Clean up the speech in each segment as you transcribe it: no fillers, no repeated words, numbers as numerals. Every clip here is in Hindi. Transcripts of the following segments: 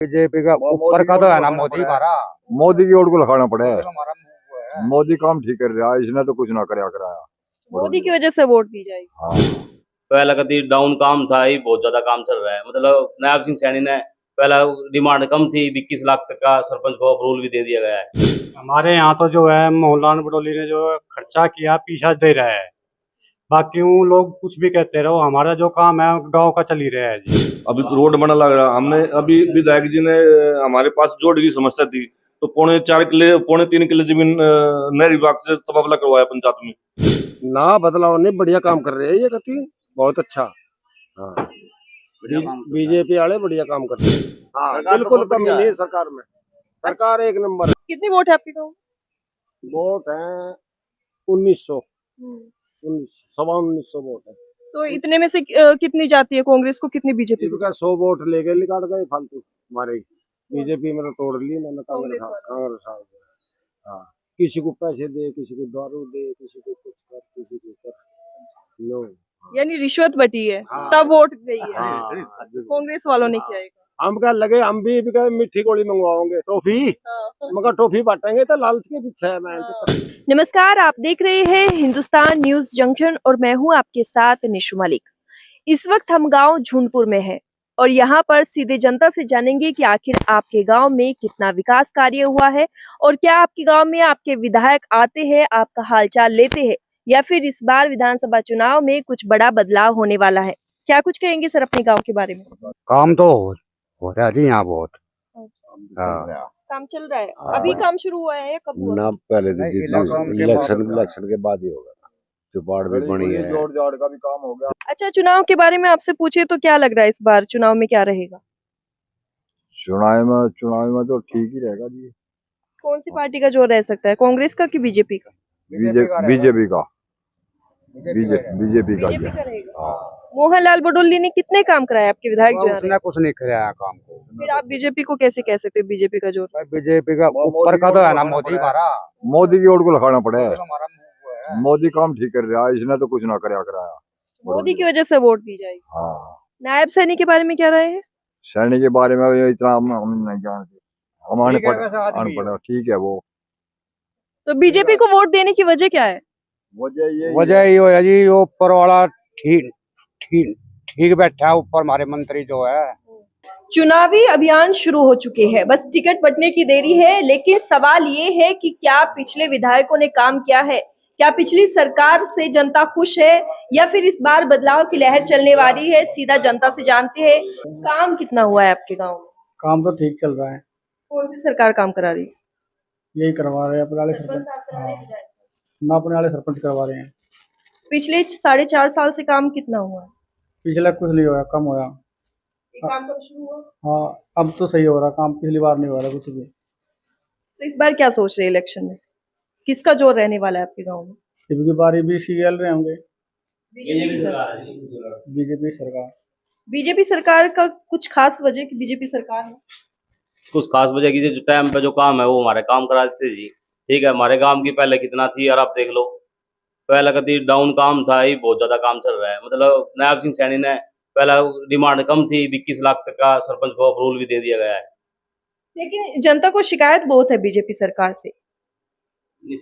बीजेपी का ऊपर का तो है ना मोदी हमारा। मोदी की ओर को लगाना पड़े। हमारा वो है। मोदी काम ठीक कर रहा है, इसने तो कुछ ना कराया। मोदी की वजह से वोट दी जाएगी। हाँ। पहला कभी डाउन काम था, ही बहुत ज्यादा काम चल रहा है। मतलब नायब सिंह सैनी ने पहला डिमांड कम थी, 21 लाख तक का सरपंच को अप्रूवल भी दे दिया गया है। हमारे यहाँ तो जो है मोहनलाल बडोली ने जो खर्चा किया पीछा दे रहा है। बाकी वो लोग कुछ भी कहते रहो, हमारा जो काम है गांव का चल ही रहा है जी। अभी तो रोड बना लग रहा। हमने अभी विधायक जी ने हमारे पास जोड़ की समस्या थी, तो 3.5 किले जमीन नहर विभाग से तबादला करवाया पंचायत में। ना बदलाव नहीं, बढ़िया काम कर रहे हैं ये कति बहुत अच्छा। हाँ, बीजेपी वाले बढ़िया काम कर रहे हैं। हाँ, बिल्कुल कमी नहीं सरकार में। सरकार एक नंबर। कितनी वोट है आपके गाँव? वोट है 1900 1900 वोट है। तो इतने में से कितनी जाती है कांग्रेस को, कितनी बीजेपी को? 100 वोट लेके निकाल गए फालतू हमारे। बीजेपी में तो तोड़ ली ना कांग्रेस। हाँ, किसी को पैसे दे, किसी को दारू दे, किसी को कुछ कर, किसी को कर। नो, यानी रिश्वत बटी है। हाँ। तब वोट गई है। हाँ। कांग्रेस वालों ने किया है। हम क्या लगे, हम भी मिट्टी गोली मंगवाओगे, टॉफी मगर टॉफी बांटेंगे तो लालच के पीछे है। मैं नमस्कार, आप देख रहे हैं हिंदुस्तान न्यूज जंक्शन और मैं हूं आपके साथ निशु मलिक। इस वक्त हम गांव झुंडपुर में हैं और यहां पर सीधे जनता से जानेंगे कि आखिर आपके गांव में कितना विकास कार्य हुआ है और क्या आपके गांव में आपके विधायक आते हैं, आपका हालचाल लेते हैं या फिर इस बार विधानसभा चुनाव में कुछ बड़ा बदलाव होने वाला है। क्या कुछ कहेंगे सर अपने गाँव के बारे में? काम तो हो रहा है जी यहाँ बहुत। हाँ। काम चल रहा है। अभी काम शुरू हुआ है या कब हुआ? ना, पहले तो इलेक्शन के बाद ही होगा। जुबाड़ भी बनी है, जोड़ जाड़ का भी काम हो गया। अच्छा, चुनाव के बारे में आपसे पूछे तो क्या लग रहा है इस बार चुनाव में क्या रहेगा? चुनाव में तो ठीक ही रहेगा जी। कौन सी पार्टी का जोर रह सकता है, कांग्रेस का कि बीजेपी का? बीजेपी का रहेगा। मोहनलाल बडोली ने कितने काम कराए आपके विधायक जो उसने कुछ नहीं कराया काम को। फिर आप बीजेपी को कैसे कह सकते हैं बीजेपी का जोर? बीजेपी का ऊपर का तो है ना मोदी हमारा। मोदी की ओर को लगाना पड़े। हमारा वो है। मोदी काम ठीक कर रहा है, इसने तो कुछ ना कराया। मोदी की वजह से वोट दी जाएगी। हाँ। नायब सैनी के बारे में क्या रहे हैं? सैनिक के बारे में इतना हम नहीं जानते। हम अनपढ़। ठीक है वो। तो बीजेपी को वोट देने की वजह क्या है? वजह ये है जी, वो ऊपर वाला ठीक बैठा है ऊपर, हमारे मंत्री जो है। चुनावी अभियान शुरू हो चुके हैं, बस टिकट बंटने की देरी है। लेकिन सवाल ये है कि क्या पिछले विधायकों ने काम किया है, क्या पिछली सरकार से जनता खुश है या फिर इस बार बदलाव की लहर चलने वाली है? सीधा जनता से जानते हैं। काम कितना हुआ है आपके गाँव में? काम तो ठीक चल रहा है। कौन सी सरकार काम करा रही है? यही करवा रहे हैं अपने वाले सरपंच। ना अपने वाले सरपंच करवा रहे हैं। पिछले 4.5 साल से काम कितना हुआ है? पिछला कुछ नहीं हुआ, कम हुआ। ये काम कब शुरू हुआ? हाँ, अब तो सही हो रहा काम, पिछली बार नहीं हो रहा कुछ भी। तो इस बार क्या सोच रहे हैं इलेक्शन में, किसका जोर रहने वाला है आपके गाँव में? की बारी भी सीएल रहे होंगे। बीजेपी सरकार। बीजेपी सरकार का कुछ खास वजह कि बीजेपी सरकार है? कुछ खास वजह की, जो टाइम पे जो काम है वो हमारे काम करा देते जी। ठीक है, हमारे काम की पहले कितना थी और आप देख लो। पहला कभी डाउन काम था, ही बहुत ज्यादा काम चल रहा है। मतलब नायब सिंह सैनी ने पहला डिमांड कम थी, 21 लाख तक का सरपंच को अप्रूवल भी दे दिया गया है। लेकिन जनता को शिकायत बहुत है बीजेपी सरकार से।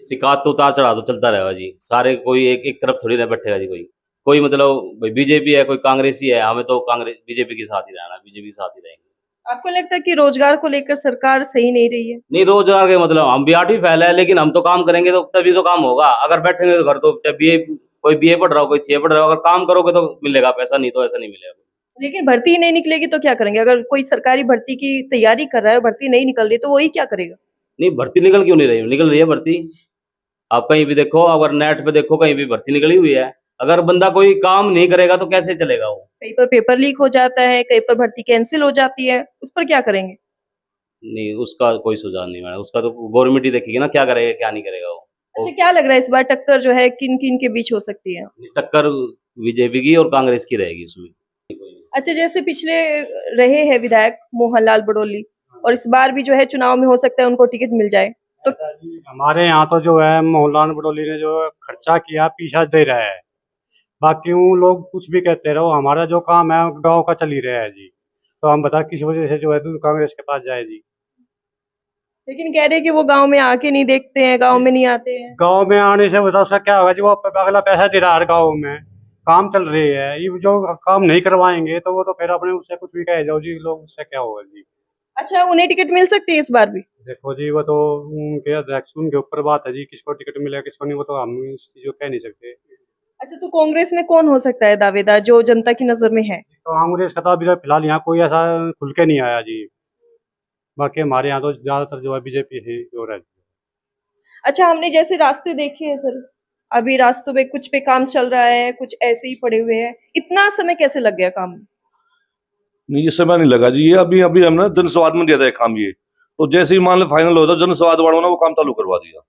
शिकायत तो उतार चढ़ा तो चलता रहेगा जी। सारे कोई एक तरफ थोड़ी ना बैठेगा जी। कोई मतलब बीजेपी है, कोई कांग्रेसी है, हमें तो कांग्रेस बीजेपी के साथ ही रहना, बीजेपी के साथ ही रहेंगे। आपको लगता है कि रोजगार को लेकर सरकार सही नहीं रही है? नहीं, रोजगार के मतलब हम भी आठ ही फैला है, लेकिन हम तो काम करेंगे तो तभी तो काम होगा। अगर बैठेंगे तो घर तो कोई बीए पढ़ रहा हो, कोई सीए पढ़ रहा हो, अगर काम करोगे तो मिलेगा पैसा, नहीं तो ऐसा नहीं मिलेगा। लेकिन भर्ती नहीं निकलेगी तो क्या करेंगे? अगर कोई सरकारी भर्ती की तैयारी कर रहा है, भर्ती नहीं निकल रही तो वही क्या करेगा? नहीं, भर्ती निकल क्यों नहीं रही? निकल रही है भर्ती। आप कहीं भी देखो, अगर नेट पे देखो, कहीं भी भर्ती निकली हुई है। अगर बंदा कोई काम नहीं करेगा तो कैसे चलेगा? वो कहीं पर पेपर लीक हो जाता है, कहीं पर भर्ती कैंसिल हो जाती है, उस पर क्या करेंगे? नहीं, उसका कोई सुझाव नहीं मैडम। उसका तो गवर्नमेंट ही देखेगी ना, क्या करेगा क्या नहीं करेगा वो। अच्छा, क्या लग रहा है इस बार टक्कर जो है किन किन के बीच हो सकती है? टक्कर बीजेपी की और कांग्रेस की रहेगी उसमें। अच्छा, जैसे पिछले रहे हैं विधायक मोहनलाल बडोली और इस बार भी जो है चुनाव में हो सकता है उनको टिकट मिल जाए, तो हमारे यहाँ तो जो है मोहनलाल बडोली ने जो खर्चा किया पीछा दे रहा है। बाकी वो लोग कुछ भी कहते रहो, हमारा जो काम है गांव का चल ही रहा है जी। तो हम बता किस वजह से जो है तो कांग्रेस के पास जाए जी। लेकिन कह रहे हैं कि वो गांव में आके नहीं देखते हैं, गांव में नहीं आते हैं। गांव में आने से बताओ उसका क्या होगा जी, वो अगला पैसा दे रहा है गाँव में, काम चल रही है, ये जो काम नहीं करवाएंगे तो वो तो फिर अपने उससे कुछ भी कहे जाओ जी, लोग उससे क्या होगा जी। अच्छा, उन्हें टिकट मिल सकती है इस बार भी? देखो जी वो तो उनके अध्यक्ष उनके ऊपर बात है जी, किसको टिकट मिलेगा किसको नहीं, वो तो हम इस चीज को कह नहीं सकते। अच्छा, तो कांग्रेस में कौन हो सकता है दावेदार जो जनता की नजर में है? तो कांग्रेस का तो अभी फिलहाल यहाँ कोई ऐसा खुल के नहीं आया जी, बाकी हमारे यहाँ तो ज्यादातर जो है बीजेपी ही जो है। अच्छा, हमने जैसे रास्ते देखे हैं सर, अभी रास्तों पे कुछ पे काम चल रहा है, कुछ ऐसे ही पड़े हुए हैं, इतना समय कैसे लग गया काम में? नहीं, ये समय नहीं लगा जी, ये अभी अभी हमने जनस्वाद में दिया था एक काम, ये तो जैसे ही मान लो फाइनल हो तो जनस्वाद वालों ने वो काम चालू करवा दिया।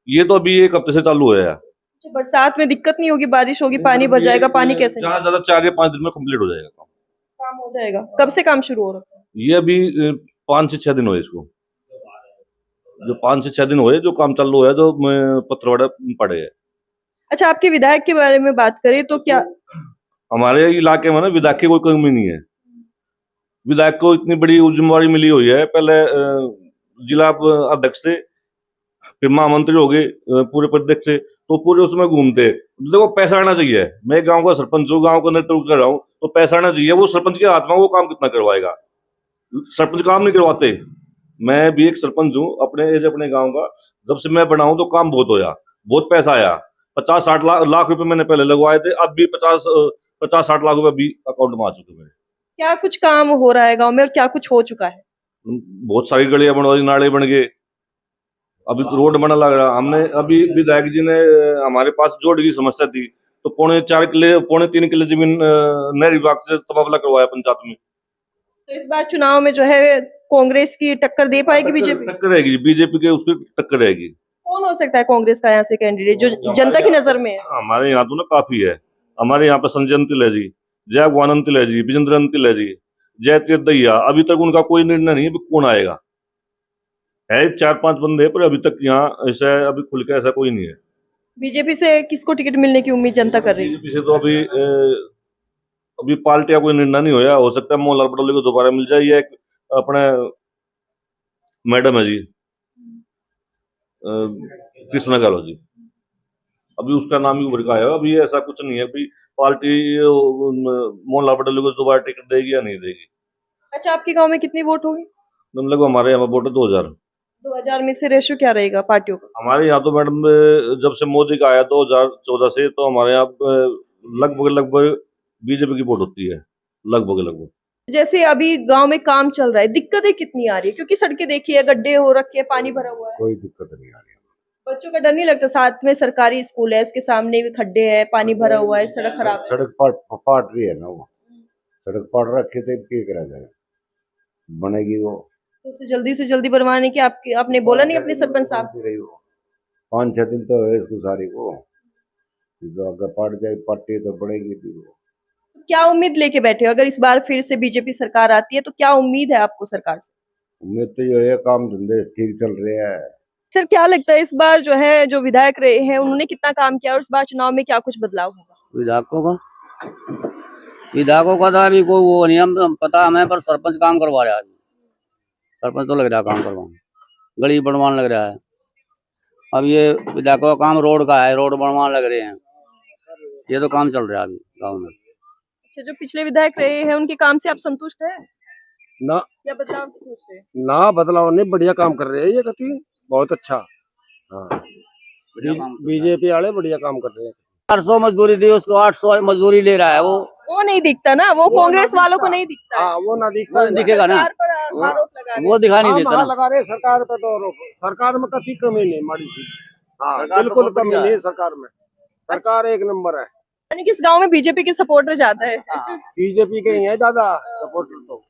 ये तो अभी 1 हफ्ते से चालू हुआ है। अच्छा, बरसात में दिक्कत नहीं होगी, बारिश होगी, पानी भर जाएगा, पानी कैसे? ज्यादा ज्यादा 4 या 5 दिन में कंप्लीट हो जाएगा काम। काम हो जाएगा? कब से काम शुरू हो रहा है? ये अभी 5 से 6 दिन हुए इसको, जो 5 से 6 दिन हुए जो काम चालू है, जो पत्रवाड़ा पड़े है। अच्छा, आपके विधायक के बारे में बात करें तो क्या? हमारे इलाके में ना विधायक की कोई कमी नहीं है। विधायक को इतनी बड़ी जिम्मेवारी मिली हुई है, पहले जिला अध्यक्ष थे, फिर महामंत्री हो गए पूरे प्रदेश से, तो पूरे उसमें घूमते। देखो पैसा आना चाहिए, मैं गांव का सरपंच हूँ, गांव का नेतृत्व कर रहा हूँ, तो पैसा आना चाहिए। वो सरपंच के हाथ में, वो काम कितना करवाएगा? सरपंच काम नहीं करवाते। मैं भी एक सरपंच हूँ अपने गांव का, जब से मैं बना हूं तो काम बहुत होया, बहुत पैसा आया। 50-60 लाख रुपए मैंने पहले लगवाए थे, अब भी 50-60 लाख रुपए भी अकाउंट में आ चुके मेरे। क्या कुछ काम हो रहा है गांव में और क्या कुछ हो चुका है? बहुत सारी गलियां बनवाई, नाले बन गए, अभी रोड बना लग रहा। हमने अभी विधायक जी ने हमारे पास जोड़ की समस्या थी, तो 3.25 किले जमीन नहर विभाग से तबादला करवाया पंचायत में। तो इस बार चुनाव में जो है कांग्रेस की टक्कर दे पाएगी बीजेपी? टक्कर रहेगी बीजेपी के, उसकी टक्कर रहेगी। कौन हो सकता है कांग्रेस का यहाँ से कैंडिडेट जो जनता की नजर में है? हमारे यहाँ तो ना काफी है। हमारे यहाँ पे संजय अंतिल है जी, जय गुआन अंतिल है जी, विजेंद्र अंतिल है जी, जय दैया। अभी तक उनका कोई निर्णय नहीं है कौन आएगा। है 4-5 बंदे, पर अभी तक यहाँ ऐसा अभी खुल के ऐसा कोई नहीं है। बीजेपी से किसको टिकट मिलने की उम्मीद जनता कर रही है? बीजेपी से तो अभी पार्टी का कोई निर्णय नहीं होया। हो सकता है मोहनलाल पटोले को दोबारा मिल जाए, या एक अपने मैडम है जी कृष्णा गहलोत जी, अभी उसका नाम ही उभर का है। अभी ऐसा कुछ नहीं है अभी पार्टी मोहनलाल पटोले को दोबारा टिकट देगी या नहीं देगी। अच्छा, आपके गांव में कितनी वोट होगी? मतलब हमारे यहाँ वोट है 2000। 2000 में से रेशियो क्या रहेगा पार्टियों का? हमारे यहाँ तो मैडम जब से मोदी का आया 2014 से, तो हमारे यहाँ लगभग बीजेपी की वोट होती है, लगभग। जैसे अभी गांव में काम चल रहा है, दिक्कतें कितनी आ रही है? क्योंकि सड़कें देखिए, गड्ढे हो रखे हैं, पानी भरा हुआ है। कोई दिक्कत नहीं आ रही। बच्चों का डर नहीं लगता? साथ में सरकारी स्कूल है, उसके सामने भी खड्डे हैं, पानी भरा हुआ है, सड़क खराब है। सड़क पाट रही है ना, वो सड़क पाट रखे थे, क्या करा जाए, बनेगी वो। तो उसे जल्दी से जल्दी बनवाने की आपने बोला नहीं अपने सरपंच साहब? 5-6 दिन तो है इसको सारी को, जो अगर पट जाए पट्टी तो पड़ेगी फिर वो। क्या उम्मीद लेके बैठे हो? अगर इस बार फिर से बीजेपी सरकार आती है तो क्या उम्मीद है आपको सरकार से? उम्मीद तो ये है, काम धंधे ठीक चल रहे हैं। सर, क्या लगता है इस बार जो है जो विधायक रहे हैं उन्होंने कितना काम किया और इस बार चुनाव में क्या कुछ बदलाव होगा? विधायकों का तो अभी कोई वो नहीं, हम पता हमें, पर सरपंच काम करवा रहा है। सरपंच तो लग रहा है काम करवाने, गली बनवाने लग रहा है। अब ये विधायकों का काम रोड का है, रोड बनवाने लग रहे हैं। ये तो काम चल रहा है अभी गाँव में। अच्छा, जो पिछले विधायक रहे हैं उनके काम से आप संतुष्ट हैं ना या बदलाव की सोच रहे हैं? ना बदलाव नहीं, बढ़िया काम कर रहे हैं ये कति, बहुत अच्छा। हाँ, बीजेपी वाले बढ़िया काम कर रहे हैं। 400 मजदूरी दी उसको, 800 मजदूरी ले रहा है वो नहीं दिखता ना, वो कांग्रेस वालों को नहीं दिखता है। हाँ, वो ना दिखता है, दिखेगा ना, सरकार पर आरोप लगा रहे हैं। वो दिखा नहीं देता हाँ, ना। लगा रहे सरकार पे तो आरोप। सरकार में कति कमी नहीं, माड़ी सी। हाँ, सरकार तो बिल्कुल बहुत कमी बढ़िया नहीं है। सरकार में। सरकार एक नंबर है। यानी कि इस गांव में बीजेपी के सपोर्टर ज्यादा है। बीजेपी के ही है ज्यादा सपोर्टर तो।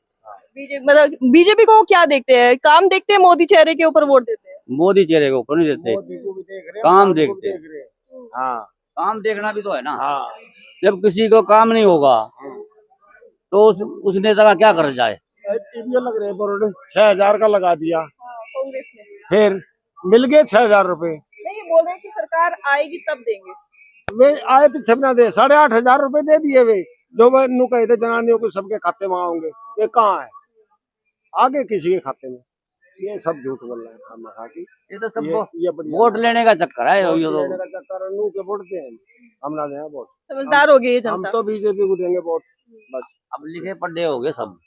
मतलब बीजेपी को क्या देखते हैं? काम देखते हैं, मोदी चेहरे के ऊपर वोट देते हैं? मोदी चेहरे के ऊपर नहीं देते, मोदी को भी देख रहे हैं, काम को भी देखते हैं। देख रहे हैं। हाँ काम देखना भी तो है ना। हाँ, जब किसी को काम नहीं होगा तो उस नेता का क्या कर जाए। टीवी लग रहे बोर्ड 6000 का लगा दिया, कांग्रेस ने फिर मिल गए 6000 रुपए। नहीं, बोल रहे हैं कि सरकार आएगी तब देंगे। वे आए पीछे ना दे, 8500 रुपए दे दिए वे, जो वे नु कहे थे जनानियों को सबके खाते में आओगे, ये कहाँ है, आगे किसी के खाते में, ये सब झूठ बोल रहे हैं खामखा की। ये तो सब ये बढ़िया वोट लेने का चक्कर है वोट ये तो। लेने का चक्कर है, नू के वोट दें, हम ना दें वोट, समझदार हो गई ये हम जनता। तो बीजेपी को देंगे वोट बस। अब लिखे पढ़े हो गए सब,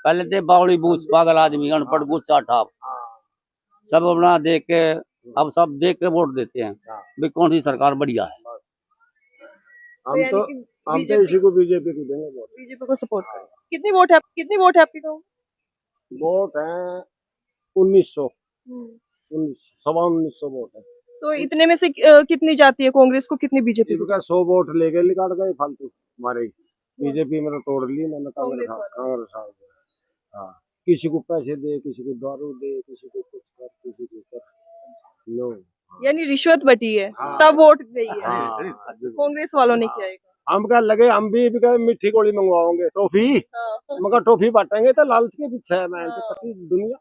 पहले थे बावड़ी बूझ पागल आदमी, अनपढ़ गुच्चा ठाप, सब अपना देख के अब सब देख के वोट देते हैं भी कौन सी सरकार बढ़िया है। हम तो इसी को बीजेपी को देंगे वोट। बीजेपी को सपोर्ट करें। कितनी वोट है, कितनी वोट है आपकी गाँव? वोट है 1900, 1900 वोट है। तो इतने में से कितनी जाती है कांग्रेस को, कितनी बीजेपी को? इनका 100 वोट लेके निकाल गए फालतू हमारे ही। बीजेपी में तो तोड़ ली इन्होंने, कांग्रेस कांग्रेस आ गया। हाँ, किसी को पैसे दे, किसी को दारू दे, किसी को कुछ कर, किसी को कर, नो। यानी रिश्वत बटी है हाँ। तब वोट गई है। हाँ, कांग्रेस वालों ने किया है। हम क्या लगे, हम भी कहे मीठी गोली मंगवाओगे, टॉफी हाँ। मगर टॉफी बांटेंगे तो लालच के पीछे है। मैं तो पति दुनिया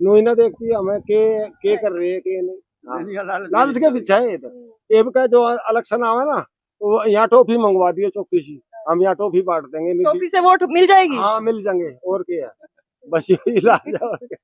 नो ही ना देखती है हमें के कर रही है के नहीं। हाँ, लालच के पीछे है ये तो। ये भी कहे जो इलेक्शन आवे ना, तो यहाँ टॉफी मंगवा दिए चौकी सी, हम यहाँ टॉफी बांट देंगे। टॉफी से वोट मिल जाएगी। हाँ मिल जाएंगे, और क्या है, बस यही इलाज है।